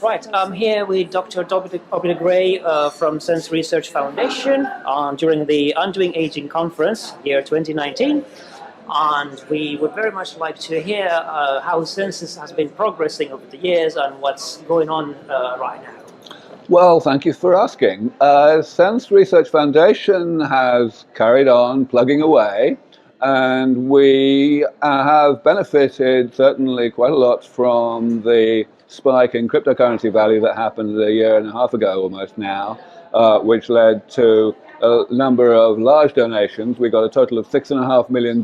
Right, I'm here with Dr. Aubrey Gray from Sense Research Foundation during the Undoing Aging Conference, year 2019. And we would very much like to hear how Sense has been progressing over the years and what's going on right now. Well, thank you for asking. Sense Research Foundation has carried on plugging away, and we have benefited certainly quite a lot from the spike in cryptocurrency value that happened a year and a half ago almost now, which led to a number of large donations. We got a total of $6.5 million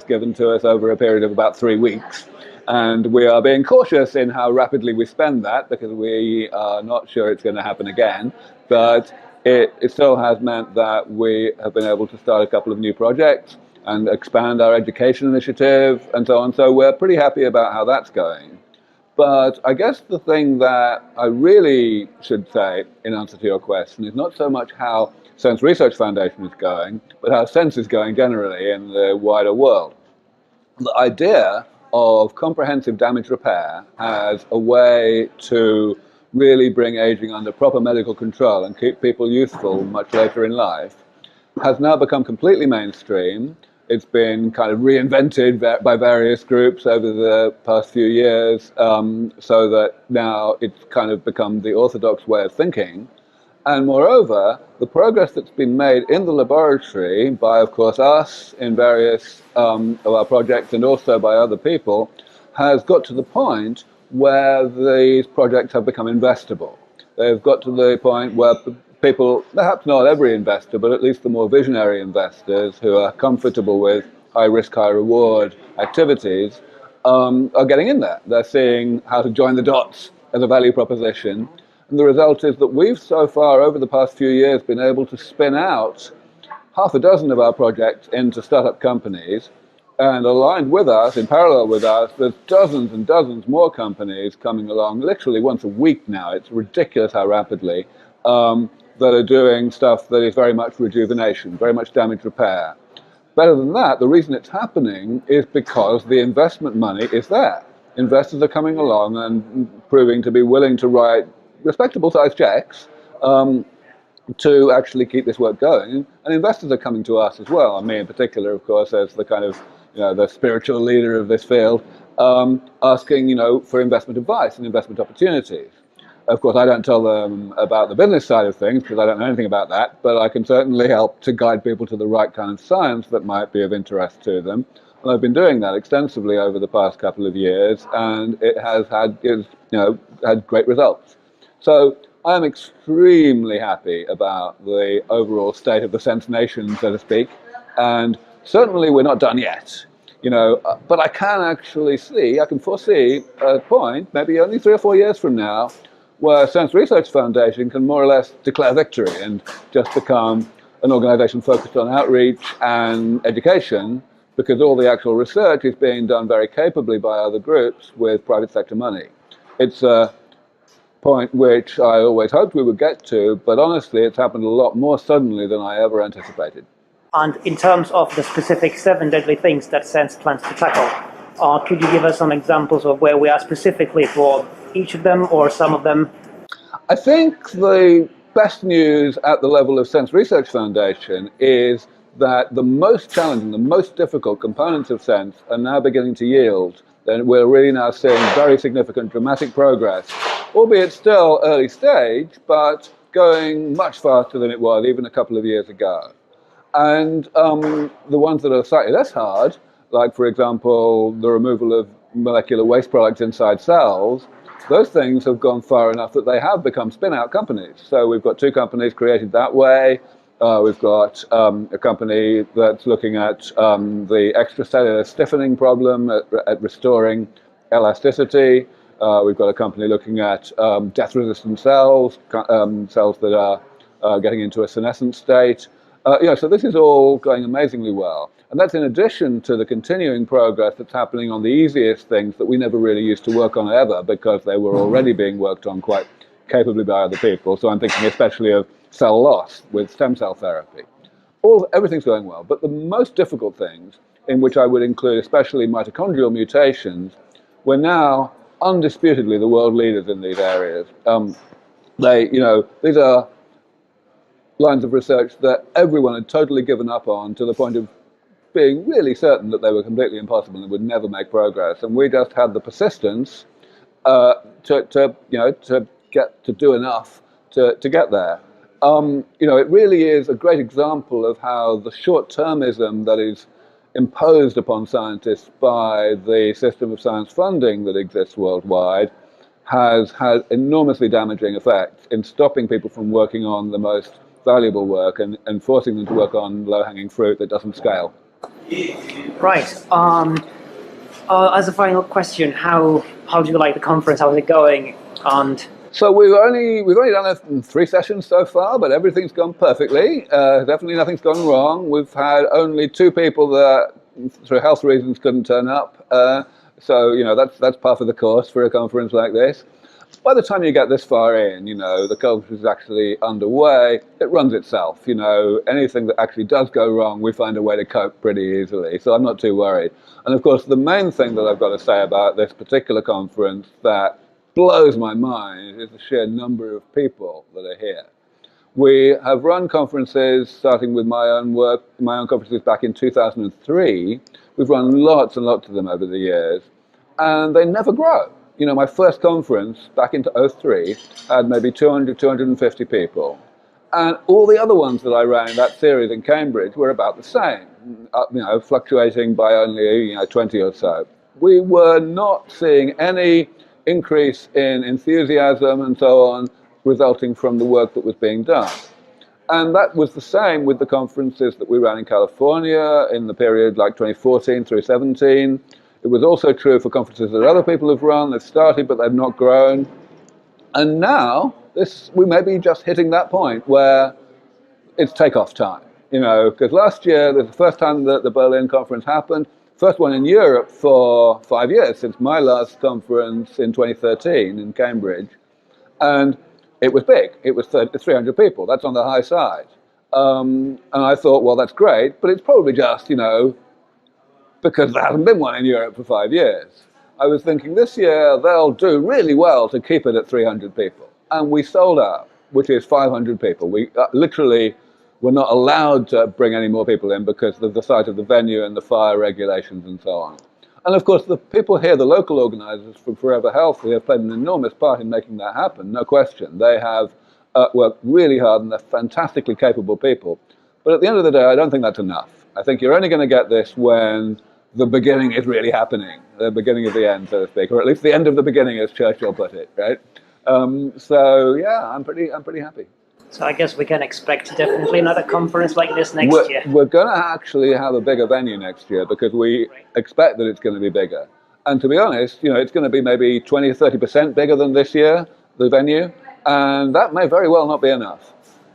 given to us over a period of about 3 weeks. And we are being cautious in how rapidly we spend that because we are not sure it's going to happen again. But it still has meant that we have been able to start a couple of new projects and expand our education initiative and so on. So we're pretty happy about how that's going. But I guess the thing that I really should say in answer to your question is not so much how Sense Research Foundation is going, but how Sense is going generally in the wider world. The idea of comprehensive damage repair as a way to really bring aging under proper medical control and keep people youthful much later in life has now become completely mainstream. It's been kind of reinvented by various groups over the past few years, so that now it's kind of become the orthodox way of thinking. And moreover, the progress that's been made in the laboratory by, of course, us in various of our projects and also by other people has got to the point where these projects have become investable. They've got to the point where people, perhaps not every investor, but at least the more visionary investors who are comfortable with high risk, high reward activities are getting in there. They're seeing how to join the dots as a value proposition. And the result is that we've so far, over the past few years, been able to spin out half a dozen of our projects into startup companies. And aligned with us, in parallel with us, there's dozens and dozens more companies coming along, literally once a week now. It's ridiculous how rapidly, that are doing stuff that is very much rejuvenation, very much damage repair. Better than that, the reason it's happening is because the investment money is there. Investors are coming along and proving to be willing to write respectable sized checks to actually keep this work going. And investors are coming to us as well, and me in particular, of course, as the kind of, the spiritual leader of this field, asking, for investment advice and investment opportunities. Of course, I don't tell them about the business side of things because I don't know anything about that, but I can certainly help to guide people to the right kind of science that might be of interest to them. And I've been doing that extensively over the past couple of years, and it has had great results. So I'm extremely happy about the overall state of the Sense Nation, so to speak, and certainly we're not done yet. But I can foresee a point, maybe only 3 or 4 years from now, where Sense Research Foundation can more or less declare victory and just become an organization focused on outreach and education, because all the actual research is being done very capably by other groups with private sector money. It's a point which I always hoped we would get to, but honestly it's happened a lot more suddenly than I ever anticipated. And in terms of the specific 7 deadly things that Sense plans to tackle, could you give us some examples of where we are specifically for each of them or some of them? I think the best news at the level of Sense Research Foundation is that the most challenging, the most difficult components of Sense are now beginning to yield. And we're really now seeing very significant, dramatic progress, albeit still early stage, but going much faster than it was even a couple of years ago. And the ones that are slightly less hard, like, for example, the removal of molecular waste products inside cells, those things have gone far enough that they have become spin-out companies. So we've got 2 companies created that way. We've got a company that's looking at the extracellular stiffening problem, at restoring elasticity. We've got a company looking at death-resistant cells, cells that are getting into a senescent state. So this is all going amazingly well. And that's in addition to the continuing progress that's happening on the easiest things that we never really used to work on ever because they were already being worked on quite capably by other people. So I'm thinking especially of cell loss with stem cell therapy. Everything's going well. But the most difficult things, in which I would include especially mitochondrial mutations, we're now undisputedly the world leaders in these areas. These are lines of research that everyone had totally given up on to the point of being really certain that they were completely impossible and would never make progress. And we just had the persistence to get to do enough to get there. It really is a great example of how the short-termism that is imposed upon scientists by the system of science funding that exists worldwide has had enormously damaging effects in stopping people from working on the most valuable work and forcing them to work on low-hanging fruit that doesn't scale. Right. As a final question, how do you like the conference? How is it going? And so we've only done 3 sessions so far, but everything's gone perfectly. Definitely nothing's gone wrong. We've had only 2 people that, through health reasons, couldn't turn up. So that's part of the course for a conference like this. By the time you get this far in, the conference is actually underway. It runs itself. Anything that actually does go wrong, we find a way to cope pretty easily. So I'm not too worried. And of course, the main thing that I've got to say about this particular conference that blows my mind is the sheer number of people that are here. We have run conferences, starting with my own conferences back in 2003. We've run lots and lots of them over the years, and they never grow. My first conference back into 2003 had maybe 200, 250 people. And all the other ones that I ran in that series in Cambridge were about the same, fluctuating by only 20 or so. We were not seeing any increase in enthusiasm and so on resulting from the work that was being done. And that was the same with the conferences that we ran in California in the period like 2014 through 17. It was also true for conferences that other people have run. They've started, but they've not grown. And now we may be just hitting that point where it's takeoff time. Because last year, this was the first time that the Berlin conference happened. First one in Europe for 5 years, since my last conference in 2013 in Cambridge. And it was big. It was 300 people. That's on the high side. And I thought, well, that's great, but it's probably just, because there hasn't been one in Europe for 5 years. I was thinking this year they'll do really well to keep it at 300 people. And we sold out, which is 500 people. We literally were not allowed to bring any more people in because of the size of the venue and the fire regulations and so on. And of course, the people here, the local organizers from Forever Healthy, have played an enormous part in making that happen, no question. They have worked really hard and they're fantastically capable people. But at the end of the day, I don't think that's enough. I think you're only going to get this when the beginning is really happening, the beginning of the end, so to speak, or at least the end of the beginning, as Churchill put it, right? So yeah, I'm pretty happy. so I guess we can expect definitely another conference like this next year. We're going to actually have a bigger venue next year because we expect that it's going to be bigger. And to be honest, it's going to be maybe 20 or 30% bigger than this year, the venue, and that may very well not be enough.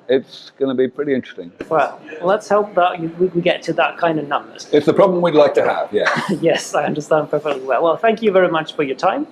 It's going to be pretty interesting. Well, let's hope that we get to that kind of numbers. It's the problem we'd like to have, yeah. Yes, I understand perfectly well. Well, thank you very much for your time.